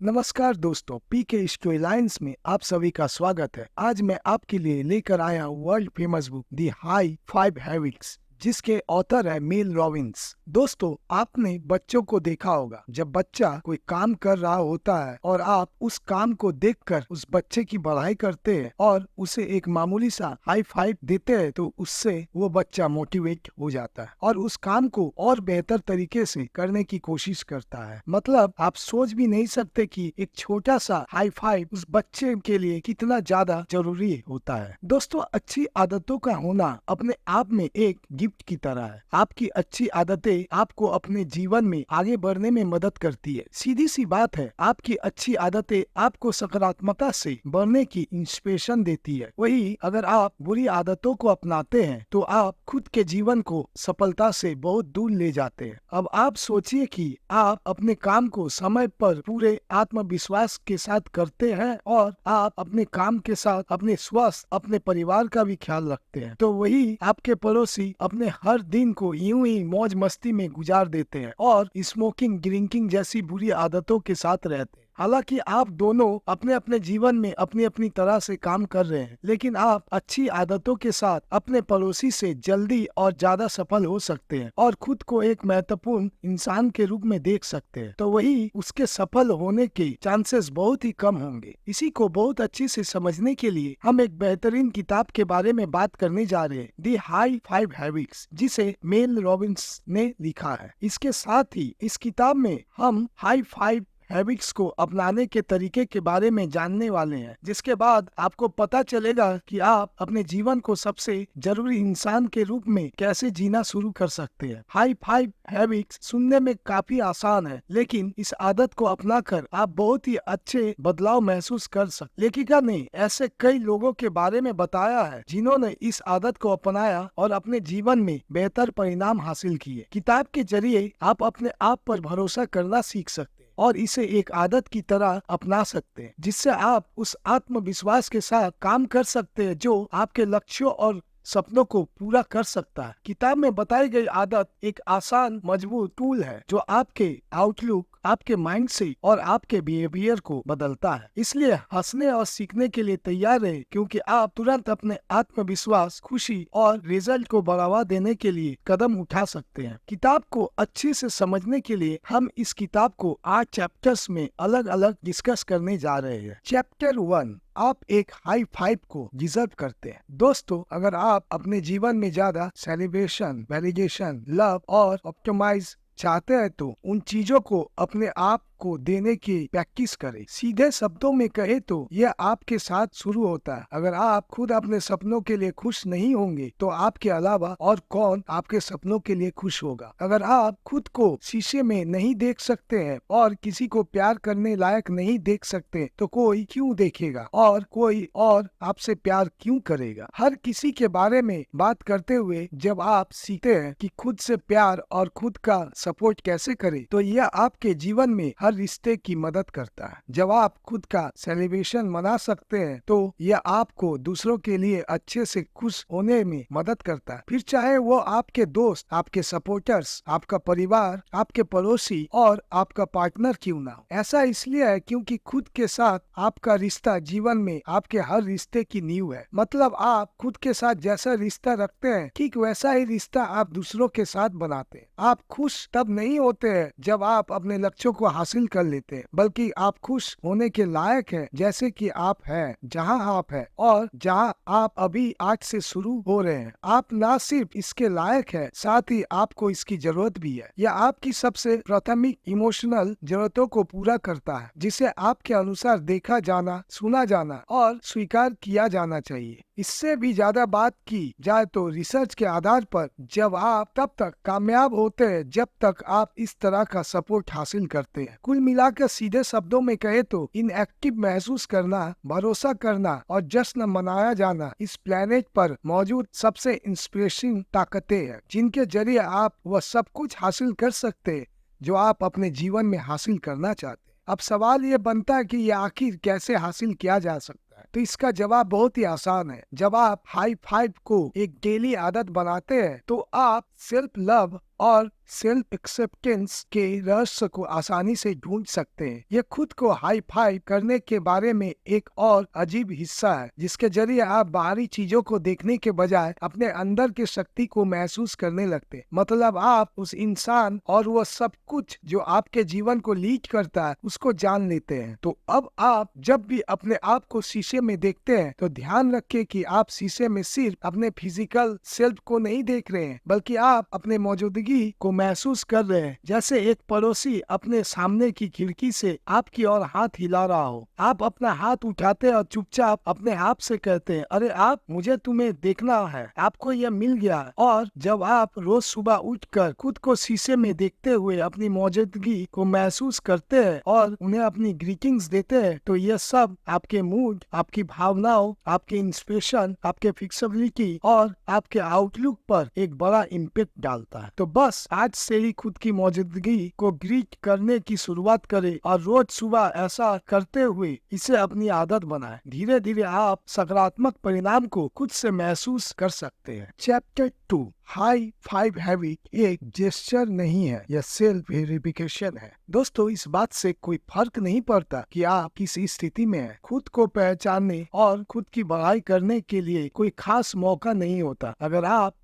नमस्कार दोस्तों, पीके story lines में आप सभी का स्वागत है। आज मैं आपके लिए लेकर आया हूँ वर्ल्ड फेमस बुक दी हाई फाइव हैबिट्स, जिसके ऑथर है मेल रॉबिन्स। दोस्तों, आपने बच्चों को देखा होगा, जब बच्चा कोई काम कर रहा होता है और आप उस काम को देखकर उस बच्चे की बढ़ाई करते हैं और उसे एक मामूली सा हाई फाइव देते हैं, तो उससे वो बच्चा मोटिवेट हो जाता है और उस काम को और बेहतर तरीके से करने की कोशिश करता है। मतलब आप सोच भी नहीं सकते कि एक छोटा सा हाई फाइव उस बच्चे के लिए कितना ज्यादा जरूरी होता है। दोस्तों, अच्छी आदतों का होना अपने आप में एक गिफ्ट की तरह है। आपकी अच्छी आदतें आपको अपने जीवन में आगे बढ़ने में मदद करती है। सीधी सी बात है, आपकी अच्छी आदतें आपको सकारात्मकता से बढ़ने की इंस्पिरेशन देती है। वही अगर आप बुरी आदतों को अपनाते हैं तो आप खुद के जीवन को सफलता से बहुत दूर ले जाते हैं। अब आप सोचिए कि आप अपने काम को समय पर पूरे आत्मविश्वास के साथ करते हैं और आप अपने काम के साथ अपने स्वास्थ्य, अपने परिवार का भी ख्याल रखते हैं, तो वही आपके पड़ोसी अपने हर दिन को यूं ही मौज मस्ती में गुजार देते हैं और स्मोकिंग, ड्रिंकिंग जैसी बुरी आदतों के साथ रहते हैं। हालांकि आप दोनों अपने अपने जीवन में अपनी अपनी तरह से काम कर रहे हैं, लेकिन आप अच्छी आदतों के साथ अपने पड़ोसी से जल्दी और ज्यादा सफल हो सकते हैं और खुद को एक महत्वपूर्ण इंसान के रूप में देख सकते हैं, तो वही उसके सफल होने के चांसेस बहुत ही कम होंगे। इसी को बहुत अच्छी से समझने के लिए हम एक बेहतरीन किताब के बारे में बात करने जा रहे हैं, दी हाई फाइव हैबिट्स, जिसे मेल रॉबिन्स ने लिखा है। इसके साथ ही इस किताब में हम हाई फाइव हैबिट्स को अपनाने के तरीके के बारे में जानने वाले हैं, जिसके बाद आपको पता चलेगा कि आप अपने जीवन को सबसे जरूरी इंसान के रूप में कैसे जीना शुरू कर सकते हैं। हाई फाइव हैबिट्स सुनने में काफी आसान है, लेकिन इस आदत को अपनाकर आप बहुत ही अच्छे बदलाव महसूस कर सकते। लेखिका ने ऐसे कई लोगों के बारे में बताया है जिन्होंने इस आदत को अपनाया और अपने जीवन में बेहतर परिणाम हासिल किए। किताब के जरिए आप अपने आप पर भरोसा करना सीख सकते और इसे एक आदत की तरह अपना सकते हैं, जिससे आप उस आत्मविश्वास के साथ काम कर सकते हैं जो आपके लक्ष्यों और सपनों को पूरा कर सकता है। किताब में बताई गई आदत एक आसान, मजबूत टूल है जो आपके आउटलुक, आपके माइंड से और आपके बिहेवियर को बदलता है। इसलिए हंसने और सीखने के लिए तैयार रहे, क्योंकि आप तुरंत अपने आत्मविश्वास, खुशी और रिजल्ट को बढ़ावा देने के लिए कदम उठा सकते हैं। किताब को अच्छे से समझने के लिए हम इस किताब को 8 चैप्टर्स में अलग अलग डिस्कस करने जा रहे हैं। चैप्टर 1, आप एक हाई फाइव को डिजर्व करते हैं। दोस्तों, अगर आप अपने जीवन में ज्यादा सेलिब्रेशन, वैलिडेशन, लव और ऑप्टिमाइज चाहते हैं तो उन चीजों को अपने आप को देने की प्रैक्टिस करें। सीधे शब्दों में कहे तो यह आपके साथ शुरू होता है। अगर आप खुद अपने सपनों के लिए खुश नहीं होंगे तो आपके अलावा और कौन आपके सपनों के लिए खुश होगा। अगर आप खुद को शीशे में नहीं देख सकते हैं और किसी को प्यार करने लायक नहीं देख सकते तो कोई क्यों देखेगा और कोई और आपसे प्यार क्यों करेगा। हर किसी के बारे में बात करते हुए जब आप सीखते हैं कि खुद से प्यार और खुद का सपोर्ट कैसे करें, तो यह आपके जीवन में हर रिश्ते की मदद करता है। जब आप खुद का सेलिब्रेशन मना सकते हैं तो यह आपको दूसरों के लिए अच्छे से खुश होने में मदद करता है, फिर चाहे वो आपके दोस्त, आपके सपोर्टर्स, आपका परिवार, आपके पड़ोसी और आपका पार्टनर क्यों ना हो। ऐसा इसलिए है क्योंकि खुद के साथ आपका रिश्ता जीवन में आपके हर रिश्ते की नींव है। मतलब आप खुद के साथ जैसा रिश्ता रखते हैं, ठीक वैसा ही रिश्ता आप दूसरों के साथ बनाते हैं। आप खुश तब नहीं होते हैं जब आप अपने लक्ष्यों को हासिल कर लेते हैं, बल्कि आप खुश होने के लायक हैं जैसे कि आप हैं, जहां आप हैं और जहां आप अभी आज से शुरू हो रहे हैं। आप ना सिर्फ इसके लायक हैं, साथ ही आपको इसकी जरूरत भी है। यह आपकी सबसे प्राथमिक इमोशनल जरूरतों को पूरा करता है, जिसे आपके अनुसार देखा जाना, सुना जाना और स्वीकार किया जाना चाहिए। इससे भी ज्यादा बात की जाए तो रिसर्च के आधार पर जब आप तब तक कामयाब होते हैं जब तक आप इस तरह का सपोर्ट हासिल करते हैं। कुल मिलाकर सीधे शब्दों में कहे तो इनएक्टिव महसूस करना, भरोसा करना और जश्न मनाया जाना इस प्लेनेट पर मौजूद सबसे इंस्पिरेशनल ताकतें हैं, जिनके जरिए आप वह सब कुछ हासिल कर सकते हैं जो आप अपने जीवन में हासिल करना चाहते हैं। अब सवाल ये बनता है कि ये आखिर कैसे हासिल किया जा सकता है। तो इसका जवाब बहुत ही आसान है। जब आप हाई फाइव को एक डेली आदत बनाते हैं तो आप सेल्फ लव और सेल्फ एक्सेप्टेंस के रहस्य को आसानी से ढूंढ सकते हैं। ये खुद को हाई फाइव करने के बारे में एक और अजीब हिस्सा है, जिसके जरिए आप बाहरी चीजों को देखने के बजाय अपने अंदर की शक्ति को महसूस करने लगते हैं। मतलब आप उस इंसान और वह सब कुछ जो आपके जीवन को लीड करता है उसको जान लेते हैं। तो अब आप जब भी अपने आप को शीशे में देखते हैं तो ध्यान रखें कि आप शीशे में सिर्फ अपने फिजिकल सेल्फ को नहीं देख रहे हैं, बल्कि आप अपने मौजूदगी को महसूस कर रहे हैं, जैसे एक पड़ोसी अपने सामने की खिड़की से आपकी ओर हाथ हिला रहा हो। आप अपना हाथ उठाते और चुपचाप अपने आप से कहते हैं, अरे आप, मुझे तुम्हें देखना है, आपको यह मिल गया। और जब आप रोज सुबह उठकर खुद को शीशे में देखते हुए अपनी मौजूदगी को महसूस करते हैं और उन्हें अपनी ग्रीटिंग्स देते हैं, तो यह सब आपके मूड, आपकी भावनाओं, आपके इंस्पिरेशन, आपके फिक्सिबिलिटी और आपके आउटलुक पर एक बड़ा इम्पैक्ट डालता है। तो बस आज से ही खुद की मौजूदगी को ग्रीट करने की शुरुआत करें और रोज सुबह ऐसा करते हुए इसे अपनी आदत बनाएं। धीरे धीरे आप सकारात्मक परिणाम को खुद से महसूस कर सकते हैं। चैप्टर 2, हाई फाइव हैबिट एक जेस्चर नहीं है, यह सेल्फ वेरिफिकेशन है। दोस्तों, इस बात से कोई फर्क नहीं पड़ता कि आप किस स्थिति में हैं। खुद को पहचानने और खुद की बढ़ाई करने के लिए कोई खास मौका नहीं होता। अगर आप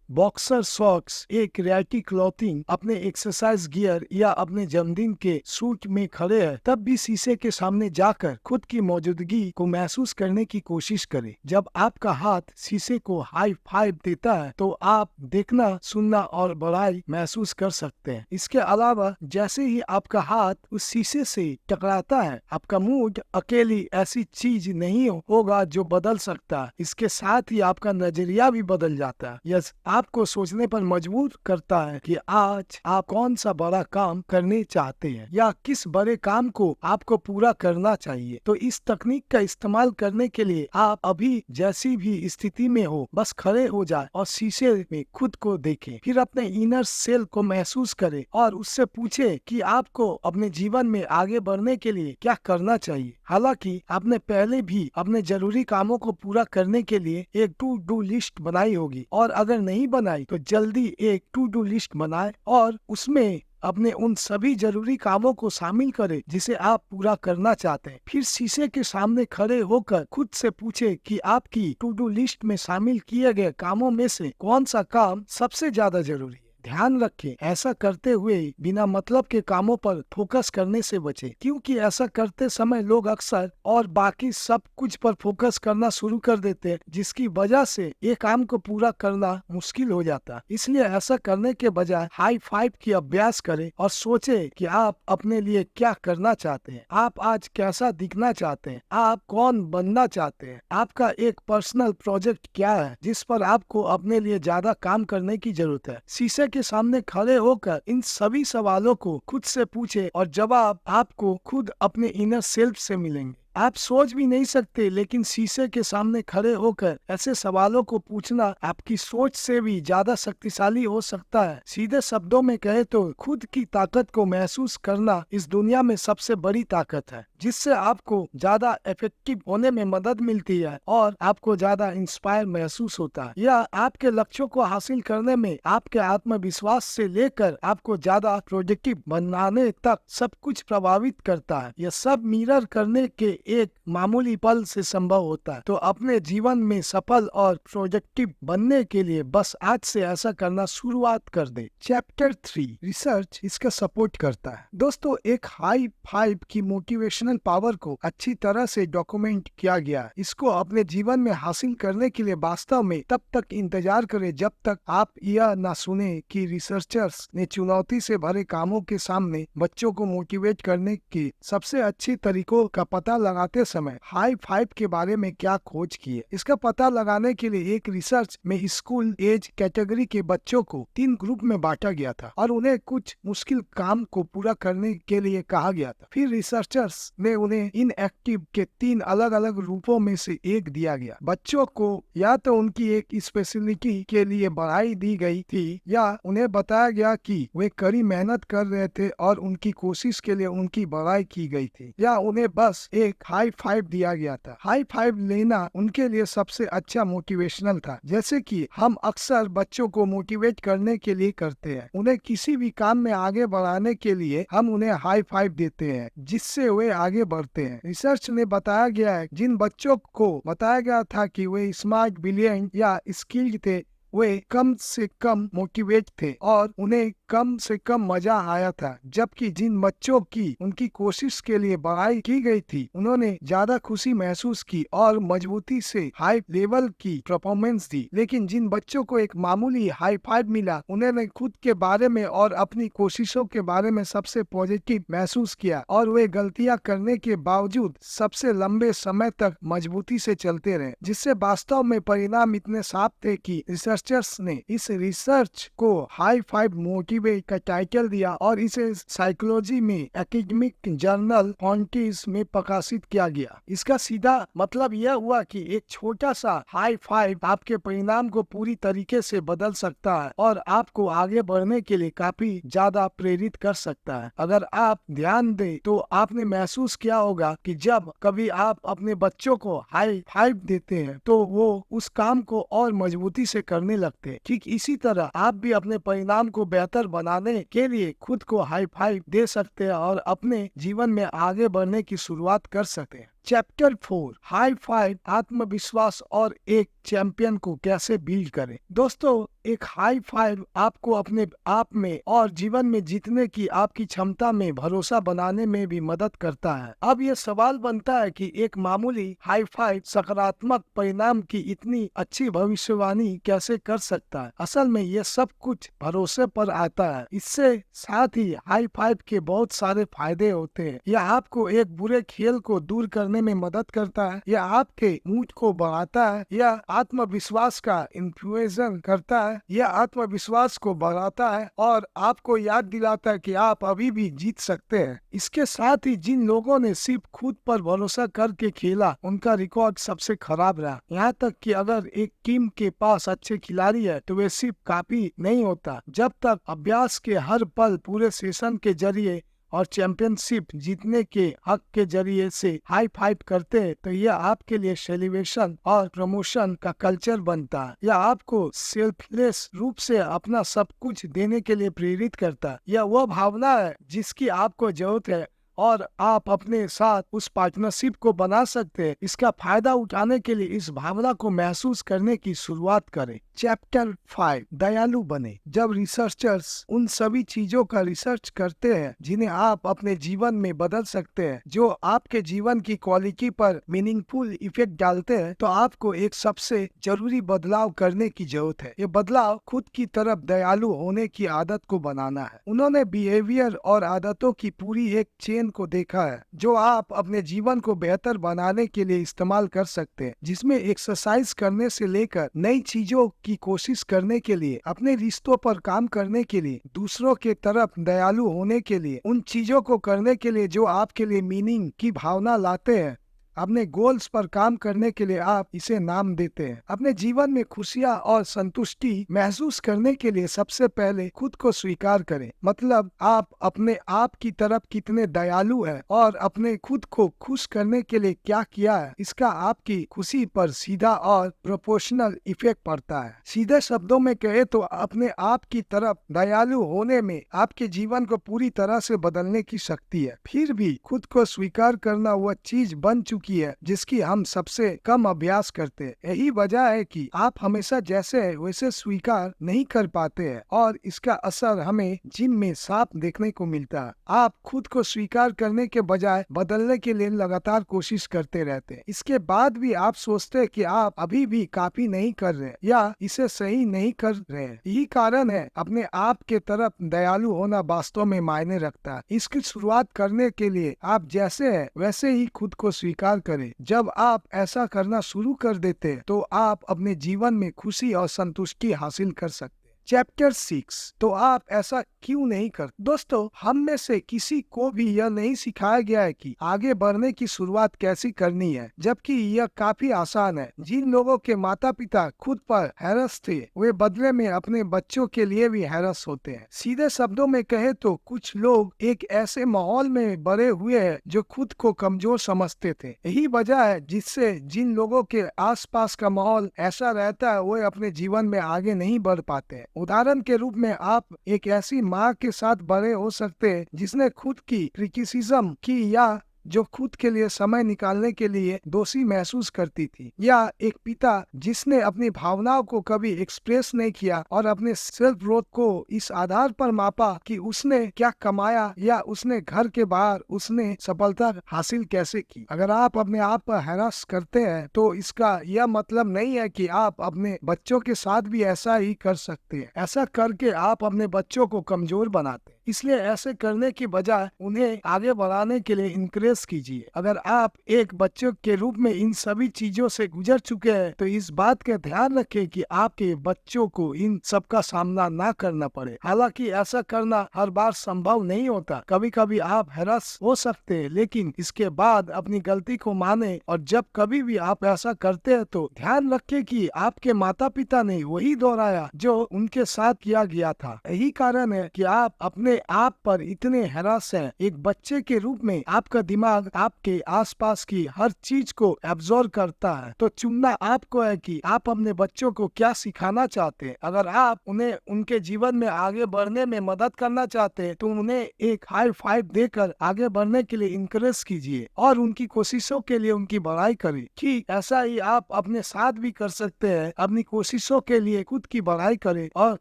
बॉक्सर सॉक्स, एक रियलिटी क्लॉथिंग, अपने एक्सरसाइज गियर या अपने जन्मदिन के सूट में खड़े हैं, तब भी शीशे के सामने जाकर खुद की मौजूदगी को महसूस करने की कोशिश करें। जब आपका हाथ शीशे को हाई फाइव देता है तो आप देखना, सुनना और बड़ाई महसूस कर सकते हैं। इसके अलावा जैसे ही आपका हाथ उस शीशे से टकराता है, आपका मूड अकेली ऐसी चीज नहीं होगा जो बदल सकता है, इसके साथ ही आपका नजरिया भी बदल जाता है। यस, आपको सोचने पर मजबूर करता है कि आज आप कौन सा बड़ा काम करने चाहते हैं या किस बड़े काम को आपको पूरा करना चाहिए। तो इस तकनीक का इस्तेमाल करने के लिए आप अभी जैसी भी स्थिति में हो, बस खड़े हो जाए और शीशे में खुद को देखें। फिर अपने इनर सेल को महसूस करें और उससे पूछे कि आपको अपने जीवन में आगे बढ़ने के लिए क्या करना चाहिए। हालांकि आपने पहले भी अपने जरूरी कामों को पूरा करने के लिए एक टू डू लिस्ट बनाई होगी, और अगर नहीं बनाई तो जल्दी एक टू डू लिस्ट बनाएं और उसमें अपने उन सभी जरूरी कामों को शामिल करें जिसे आप पूरा करना चाहते हैं। फिर शीशे के सामने खड़े होकर खुद से पूछे कि आपकी टू डू लिस्ट में शामिल किए गए कामों में से कौन सा काम सबसे ज्यादा जरूरी है। ध्यान रखें, ऐसा करते हुए बिना मतलब के कामों पर फोकस करने से बचें, क्योंकि ऐसा करते समय लोग अक्सर और बाकी सब कुछ पर फोकस करना शुरू कर देते हैं, जिसकी वजह से ये काम को पूरा करना मुश्किल हो जाता है। इसलिए ऐसा करने के बजाय हाई फाइव की अभ्यास करें और सोचें कि आप अपने लिए क्या करना चाहते हैं, आप आज कैसा दिखना चाहते हैं, आप कौन बनना चाहते हैं, आपका एक पर्सनल प्रोजेक्ट क्या है जिस पर आपको अपने लिए ज्यादा काम करने की जरूरत है। शीशे के सामने खड़े होकर इन सभी सवालों को खुद से पूछे और जवाब आपको खुद अपने इनर सेल्फ से मिलेंगे। आप सोच भी नहीं सकते, लेकिन शीशे के सामने खड़े होकर ऐसे सवालों को पूछना आपकी सोच से भी ज्यादा शक्तिशाली हो सकता है। सीधे शब्दों में कहे तो खुद की ताकत को महसूस करना इस दुनिया में सबसे बड़ी ताकत है, जिससे आपको ज्यादा इफेक्टिव होने में मदद मिलती है और आपको ज्यादा इंस्पायर महसूस होता है। यह आपके लक्ष्यों को हासिल करने में आपके आत्मविश्वास से लेकर आपको ज्यादा प्रोडक्टिव बनाने तक सब कुछ प्रभावित करता है। यह सब मिरर करने के एक मामूली पल से संभव होता है। तो अपने जीवन में सफल और प्रोडक्टिव बनने के लिए बस आज से ऐसा करना शुरुआत कर दे। चैप्टर 3, रिसर्च इसका सपोर्ट करता है। दोस्तों, एक हाई फाइव की मोटिवेशनल पावर को अच्छी तरह से डॉक्यूमेंट किया गया है। इसको अपने जीवन में हासिल करने के लिए वास्तव में तब तक इंतजार करें जब तक आप यह ना सुने कि रिसर्चर्स ने चुनौती से भरे कामों के सामने बच्चों को मोटिवेट करने के सबसे अच्छे तरीकों का पता लगाते समय हाई फाइव के बारे में क्या खोज की है। इसका पता लगाने के लिए एक रिसर्च में स्कूल एज कैटेगरी के बच्चों को 3 ग्रुप में बांटा गया था और उन्हें कुछ मुश्किल काम को पूरा करने के लिए कहा गया था। फिर रिसर्चर्स में उन्हें इनएक्टिव के 3 अलग अलग रूपों में से एक दिया गया। बच्चों को या तो उनकी एक स्पेशलिटी के लिए बढ़ाई दी गई थी या उन्हें बताया गया कि वे कड़ी मेहनत कर रहे थे और उनकी कोशिश के लिए उनकी बढ़ाई की गई थी, या उन्हें बस एक हाई फाइव दिया गया था। हाई फाइव लेना उनके लिए सबसे अच्छा मोटिवेशनल था, जैसे कि हम अक्सर बच्चों को मोटिवेट करने के लिए करते हैं। उन्हें किसी भी काम में आगे बढ़ाने के लिए हम उन्हें हाई फाइव देते हैं, जिससे वे आगे बढ़ते हैं। रिसर्च में बताया गया है जिन बच्चों को बताया गया था कि वे स्मार्ट, ब्रिलियंट या स्किल्ड थे, वे कम से कम मोटिवेट थे और उन्हें कम से कम मजा आया था, जबकि जिन बच्चों की उनकी कोशिश के लिए बढ़ाई की गई थी उन्होंने ज्यादा खुशी महसूस की और मजबूती से हाई लेवल की परफॉर्मेंस दी। लेकिन जिन बच्चों को एक मामूली हाई फाइव मिला, उन्होंने खुद के बारे में और अपनी कोशिशों के बारे में सबसे पॉजिटिव महसूस किया और वे गलतियां करने के बावजूद सबसे लंबे समय तक मजबूती से चलते रहे, जिससे वास्तव में परिणाम इतने साफ थे कि रिसर्चर्स ने इस रिसर्च को हाई फाइव मोटिवेट का टाइटल दिया और इसे साइकोलॉजी में एकेडमिक जर्नल फॉन्टिस में प्रकाशित किया गया। इसका सीधा मतलब यह हुआ कि एक छोटा सा हाई फाइव आपके परिणाम को पूरी तरीके से बदल सकता है और आपको आगे बढ़ने के लिए काफी ज्यादा प्रेरित कर सकता है। अगर आप ध्यान दें तो आपने महसूस किया होगा कि जब कभी आप अपने बच्चों को हाई फाइव देते हैं तो वो उस काम को और मजबूती से करने लगते हैं। ठीक इसी तरह आप भी अपने परिणाम को बेहतर बनाने के लिए खुद को हाई फाइव दे सकते हैं और अपने जीवन में आगे बढ़ने की शुरुआत कर सकते हैं। चैप्टर 4, हाई फाइव, आत्मविश्वास और एक चैंपियन को कैसे बिल्ड करें। दोस्तों, एक हाई फाइव आपको अपने आप में और जीवन में जीतने की आपकी क्षमता में भरोसा बनाने में भी मदद करता है। अब ये सवाल बनता है कि एक मामूली हाई फाइव सकारात्मक परिणाम की इतनी अच्छी भविष्यवाणी कैसे कर सकता है। असल में ये सब कुछ भरोसे पर आता है। इससे साथ ही हाई फाइव के बहुत सारे फायदे होते हैं। यह आपको एक बुरे खेल को दूर करने में मदद करता है, यह आपके मूड को बढ़ाता है, यह आत्मविश्वास का इन्फ्लुएंस करता है, यह आत्मविश्वास को बढ़ाता है और आपको याद दिलाता है कि आप अभी भी जीत सकते हैं। इसके साथ ही जिन लोगों ने सिर्फ खुद पर भरोसा करके खेला, उनका रिकॉर्ड सबसे खराब रहा। यहाँ तक कि अगर एक टीम के पास अच्छे खिलाड़ी है तो वे सिर्फ काफी नहीं होता। जब तक अभ्यास के हर पल, पूरे सेशन के जरिए और चैंपियनशिप जीतने के हक के जरिए से हाई फाइव करते हैं, तो यह आपके लिए सेलिब्रेशन और प्रमोशन का कल्चर बनता है। यह आपको सेल्फलेस रूप से अपना सब कुछ देने के लिए प्रेरित करता है। यह वह भावना है जिसकी आपको जरूरत है और आप अपने साथ उस पार्टनरशिप को बना सकते हैं। इसका फायदा उठाने के लिए इस भावना को महसूस करने की शुरुआत करें। चैप्टर 5, दयालु बने। जब रिसर्चर्स उन सभी चीजों का रिसर्च करते हैं जिन्हें आप अपने जीवन में बदल सकते हैं, जो आपके जीवन की क्वालिटी पर मीनिंगफुल इफेक्ट डालते हैं, तो आपको एक सबसे जरूरी बदलाव करने की जरूरत है। ये बदलाव खुद की तरफ दयालु होने की आदत को बनाना है। उन्होंने बिहेवियर और आदतों की पूरी एक चेन को देखा है जो आप अपने जीवन को बेहतर बनाने के लिए इस्तेमाल कर सकते हैं, जिसमें एक्सरसाइज करने से लेकर नई चीजों की कोशिश करने के लिए, अपने रिश्तों पर काम करने के लिए, दूसरों के तरफ दयालु होने के लिए, उन चीजों को करने के लिए जो आपके लिए मीनिंग की भावना लाते हैं। अपने गोल्स पर काम करने के लिए आप इसे नाम देते हैं। अपने जीवन में खुशियां और संतुष्टि महसूस करने के लिए सबसे पहले खुद को स्वीकार करें। मतलब आप अपने आप की तरफ कितने दयालु हैं और अपने खुद को खुश करने के लिए क्या किया है, इसका आपकी खुशी पर सीधा और प्रोपोर्शनल इफेक्ट पड़ता है। सीधे शब्दों में कहे तो अपने आप की तरफ दयालु होने में आपके जीवन को पूरी तरह से बदलने की शक्ति है। फिर भी खुद को स्वीकार करना वह चीज बन चुकी है जिसकी हम सबसे कम अभ्यास करते हैं। यही वजह है कि आप हमेशा जैसे है वैसे स्वीकार नहीं कर पाते हैं और इसका असर हमें जिम में साफ देखने को मिलता है। आप खुद को स्वीकार करने के बजाय बदलने के लिए लगातार कोशिश करते रहते हैं। इसके बाद भी आप सोचते हैं कि आप अभी भी काफी नहीं कर रहे या इसे सही नहीं कर रहे हैं। यही कारण है अपने आप के तरफ दयालु होना वास्तव में मायने रखता है। इसकी शुरुआत करने के लिए आप जैसे है वैसे ही खुद को स्वीकार करें। जब आप ऐसा करना शुरू कर देते हैं तो आप अपने जीवन में खुशी और संतुष्टि हासिल कर सकते हैं। चैप्टर 6, तो आप ऐसा क्यों नहीं करते? दोस्तों, हम में से किसी को भी यह नहीं सिखाया गया है कि आगे बढ़ने की शुरुआत कैसे करनी है, जबकि यह काफी आसान है। जिन लोगों के माता पिता खुद पर हैरस थे, वे बदले में अपने बच्चों के लिए भी हैरस होते हैं। सीधे शब्दों में कहे तो कुछ लोग एक ऐसे माहौल में बड़े हुए हैं जो खुद को कमजोर समझते थे। यही वजह है जिससे जिन लोगों के आसपास का माहौल ऐसा रहता है, वे अपने जीवन में आगे नहीं बढ़ पाते हैं। उदाहरण के रूप में आप एक ऐसी माँ के साथ बड़े हो सकते हैं जिसने खुद की क्रिटिसिज्म की, या जो खुद के लिए समय निकालने के लिए दोषी महसूस करती थी, या एक पिता जिसने अपनी भावनाओं को कभी एक्सप्रेस नहीं किया और अपने सेल्फ ग्रोथ को इस आधार पर मापा कि उसने क्या कमाया या उसने घर के बाहर उसने सफलता हासिल कैसे की। अगर आप अपने आप पर हैरास करते हैं तो इसका यह मतलब नहीं है कि आप अपने बच्चों के साथ भी ऐसा ही कर सकते हैं। ऐसा करके आप अपने बच्चों को कमजोर बनाते हैं। इसलिए ऐसे करने की बजाय उन्हें आगे बढ़ाने के लिए इंकरेज कीजिए। अगर आप एक बच्चे के रूप में इन सभी चीजों से गुजर चुके हैं तो इस बात का ध्यान रखें कि आपके बच्चों को इन सब का सामना ना करना पड़े। हालांकि ऐसा करना हर बार संभव नहीं होता। कभी कभी आप हैरास हो सकते हैं, लेकिन इसके बाद अपनी गलती को माने, और जब कभी भी आप ऐसा करते हैं तो ध्यान रखें कि आपके माता पिता ने वही दोहराया जो उनके साथ किया गया था। यही कारण है कि आप अपने आप पर इतने हैरास हैं। एक बच्चे के रूप में आपका दिमाग आपके आसपास की हर चीज को एब्जॉर्ब करता है, तो चुनना आपको है कि आप अपने बच्चों को क्या सिखाना चाहते हैं। अगर आप उन्हें उनके जीवन में आगे बढ़ने में मदद करना चाहते हैं तो उन्हें एक हाई फाइव देकर आगे बढ़ने के लिए इंकरेज कीजिए और उनकी कोशिशों के लिए उनकी बड़ाई करें। ठीक ऐसा ही आप अपने साथ भी कर सकते हैं। अपनी कोशिशों के लिए खुद की बड़ाई करें और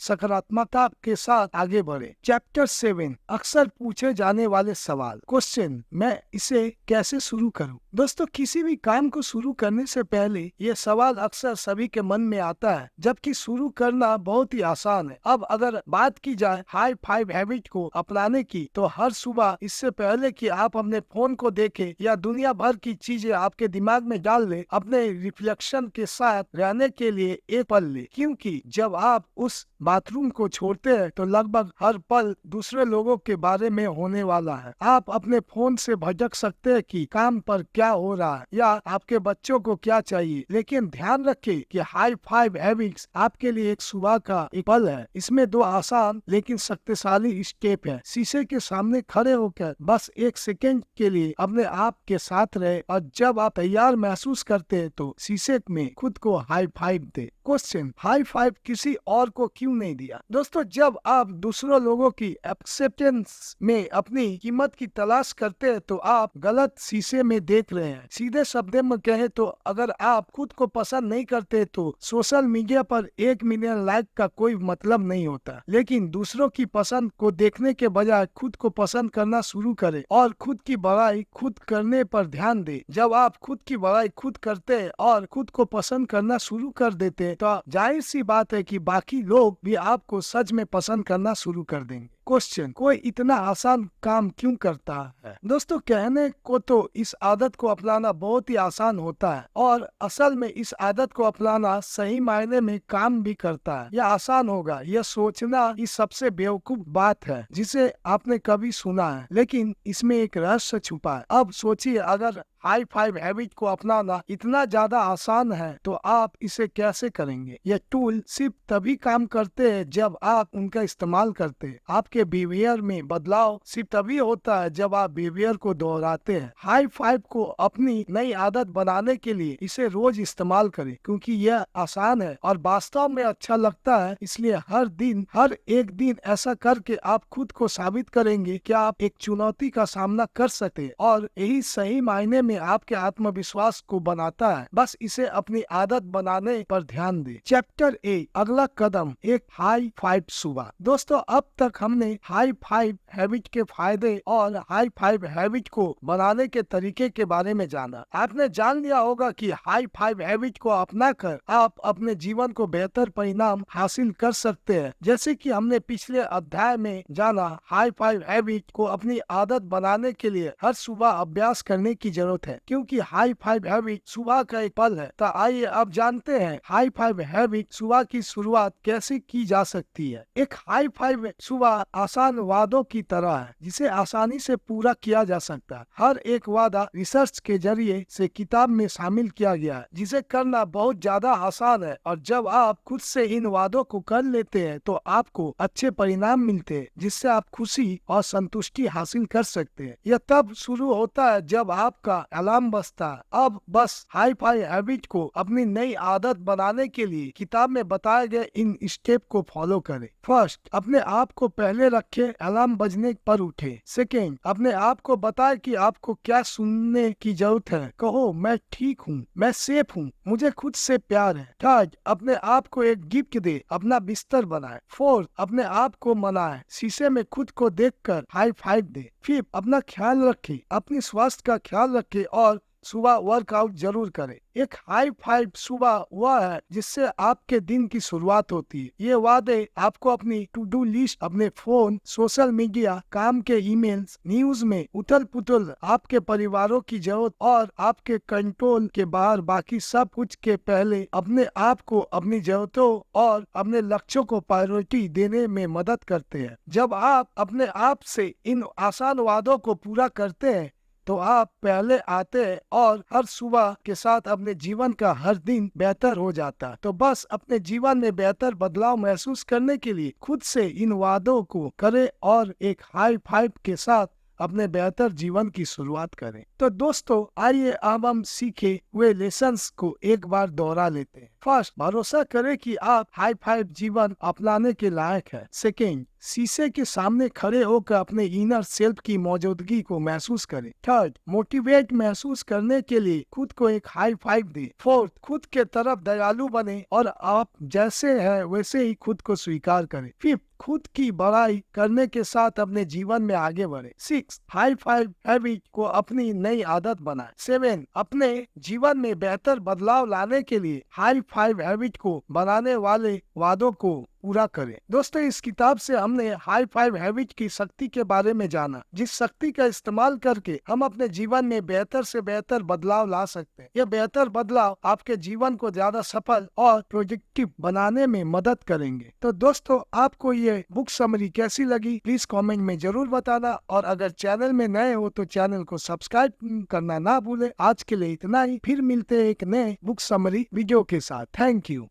सकारात्मकता के साथ आगे बढ़े। चैप्टर 7, अक्सर पूछे जाने वाले सवाल। क्वेश्चन, मैं इसे कैसे शुरू करूं? दोस्तों, किसी भी काम को शुरू करने से पहले यह सवाल अक्सर सभी के मन में आता है, जबकि शुरू करना बहुत ही आसान है। अब अगर बात की जाए हाई फाइव हैबिट को अपनाने की, तो हर सुबह इससे पहले कि आप अपने फोन को देखें या दुनिया भर की चीजें आपके दिमाग में डाल ले, अपने रिफ्लेक्शन के साथ रहने के लिए एक पल ले, क्योंकि जब आप उस बाथरूम को छोड़ते हैं तो लगभग हर पल दूसरे लोगों के बारे में होने वाला है। आप अपने फोन से भटक सकते हैं कि काम पर क्या हो रहा है या आपके बच्चों को क्या चाहिए, लेकिन ध्यान रखें कि हाई फाइव हैबिट्स आपके लिए एक सुबह का एक पल है। इसमें 2 आसान लेकिन शक्तिशाली स्टेप है। शीशे के सामने खड़े होकर बस 1 सेकेंड के लिए अपने आप के साथ रहे, और जब आप तैयार महसूस करते हैं तो शीशे में खुद को हाई फाइव दे। क्वेश्चन, हाई फाइव किसी और को क्यों नहीं दिया? दोस्तों, जब आप दूसरों लोगों की एक्सेप्टेंस में अपनी कीमत की तलाश करते हैं तो आप गलत शीशे में देख रहे हैं। सीधे शब्दों में कहे तो अगर आप खुद को पसंद नहीं करते तो सोशल मीडिया पर 1 मिलियन लाइक का कोई मतलब नहीं होता। लेकिन दूसरों की पसंद को देखने के बजाय खुद को पसंद करना शुरू करें और खुद की बड़ाई खुद करने पर ध्यान दें। जब आप खुद की बड़ाई खुद करते हैं और खुद को पसंद करना शुरू कर देते हैं तो जाहिर सी बात है कि बाकी लोग भी आपको सच में पसंद करना शुरू कर देंगे। क्वेश्चन, कोई इतना आसान काम क्यों करता है? दोस्तों, कहने को तो इस आदत को अपनाना बहुत ही आसान होता है, और असल में इस आदत को अपनाना सही मायने में काम भी करता है। यह आसान होगा, यह सोचना ही सबसे बेवकूफ बात है जिसे आपने कभी सुना है, लेकिन इसमें एक रहस्य छुपा है। अब सोचिए, अगर हाई फाइव हैबिट को अपनाना इतना ज्यादा आसान है तो आप इसे कैसे करेंगे? यह टूल सिर्फ तभी काम करते हैं जब आप उनका इस्तेमाल करते हैं। आपके बिहेवियर में बदलाव सिर्फ तभी होता है जब आप बिहेवियर को दोहराते हैं। हाई फाइव को अपनी नई आदत बनाने के लिए इसे रोज इस्तेमाल करें, क्योंकि यह आसान है और वास्तव में अच्छा लगता है। इसलिए हर एक दिन ऐसा करके आप खुद को साबित करेंगे कि आप एक चुनौती का सामना कर सकते हैं, और यही सही मायने में आपके आत्मविश्वास को बनाता है। बस इसे अपनी आदत बनाने पर ध्यान दें। चैप्टर 8, अगला कदम, एक हाई फाइव सुबह। दोस्तों, अब तक हमने हाई फाइव हैबिट के फायदे और हाई फाइव हैबिट को बनाने के तरीके के बारे में जाना। आपने जान लिया होगा कि हाई फाइव हैबिट को अपनाकर आप अपने जीवन को बेहतर परिणाम हासिल कर सकते हैं। जैसे कि हमने पिछले अध्याय में जाना, हाई फाइव हैबिट को अपनी आदत बनाने के लिए हर सुबह अभ्यास करने की जरूरत जरूरत है, क्योंकि हाई फाइव हैबिट सुबह का एक पल है। तो आइए अब जानते हैं हाई फाइव हैबिट सुबह की शुरुआत कैसे की जा सकती है। एक हाई फाइव सुबह आसान वादों की तरह है जिसे आसानी से पूरा किया जा सकता है। हर एक वादा रिसर्च के जरिए से किताब में शामिल किया गया है, जिसे करना बहुत ज्यादा आसान है। और जब आप खुद से इन वादों को कर लेते हैं तो आपको अच्छे परिणाम मिलते हैं, जिससे आप खुशी और संतुष्टि हासिल कर सकते हैं। यह तब शुरू होता है जब आपका अलार्म बजता है। अब बस हाई फाइव हैबिट को अपनी नई आदत बनाने के लिए किताब में बताए गए इन स्टेप को फॉलो करें। फर्स्ट, अपने आप को पहले रखें, अलार्म बजने पर उठे। सेकेंड, अपने आप को बताएं कि आपको क्या सुनने की जरूरत है। कहो, मैं ठीक हूँ, मैं सेफ हूँ, मुझे खुद से प्यार है। थर्ड, अपने आप को एक गिफ्ट दे, अपना बिस्तर बनाए। फोर्थ, अपने आप को मनाए, शीशे में खुद को देखकर हाई फाइव दे। फिफ्थ, अपना ख्याल रखे, अपनी स्वास्थ्य का ख्याल रखे और सुबह वर्कआउट जरूर करें। एक हाई फाइव सुबह वह है जिससे आपके दिन की शुरुआत होती है। ये वादे आपको अपनी टू डू लिस्ट, अपने फोन, सोशल मीडिया, काम के ईमेल्स, न्यूज में उथल पुथल, आपके परिवारों की जरूरत और आपके कंट्रोल के बाहर बाकी सब कुछ के पहले अपने आप को, अपनी जरूरतों और अपने लक्ष्यों को प्रायोरिटी देने में मदद करते हैं। जब आप अपने आप से इन आसान वादों को पूरा करते हैं तो आप पहले आते हैं और हर सुबह के साथ अपने जीवन का हर दिन बेहतर हो जाता है। तो बस अपने जीवन में बेहतर बदलाव महसूस करने के लिए खुद से इन वादों को करें और एक हाई फाइव के साथ अपने बेहतर जीवन की शुरुआत करें। तो दोस्तों, आइए अब हम सीखे हुए लेसन्स को एक बार दोहरा लेते हैं। फर्स्ट, भरोसा करें कि आप हाई फाइव जीवन अपनाने के लायक है। सेकेंड, शीशे के सामने खड़े होकर अपने इनर सेल्फ की मौजूदगी को महसूस करें। थर्ड, मोटिवेट महसूस करने के लिए खुद को एक हाई फाइव दे। फोर्थ, खुद के तरफ दयालु बने और आप जैसे हैं वैसे ही खुद को स्वीकार करें। फिफ्थ, खुद की बड़ाई करने के साथ अपने जीवन में आगे बढ़े। सिक्स, हाई फाइव हैबिट को अपनी नई आदत बनाए। सेवन, अपने जीवन में बेहतर बदलाव लाने के लिए हाई फाइव हैबिट को बनाने वाले वादों को पूरा करें। दोस्तों, इस किताब से हमने हाई फाइव हैबिट की शक्ति के बारे में जाना, जिस शक्ति का इस्तेमाल करके हम अपने जीवन में बेहतर से बेहतर बदलाव ला सकते हैं। यह बेहतर बदलाव आपके जीवन को ज्यादा सफल और प्रोडक्टिव बनाने में मदद करेंगे। तो दोस्तों, आपको ये बुक समरी कैसी लगी प्लीज कमेंट में जरूर बताना, और अगर चैनल में नए हो तो चैनल को सब्सक्राइब करना ना भूले। आज के लिए इतना ही, फिर मिलते हैं एक नए बुक समरी वीडियो के साथ। Thank you.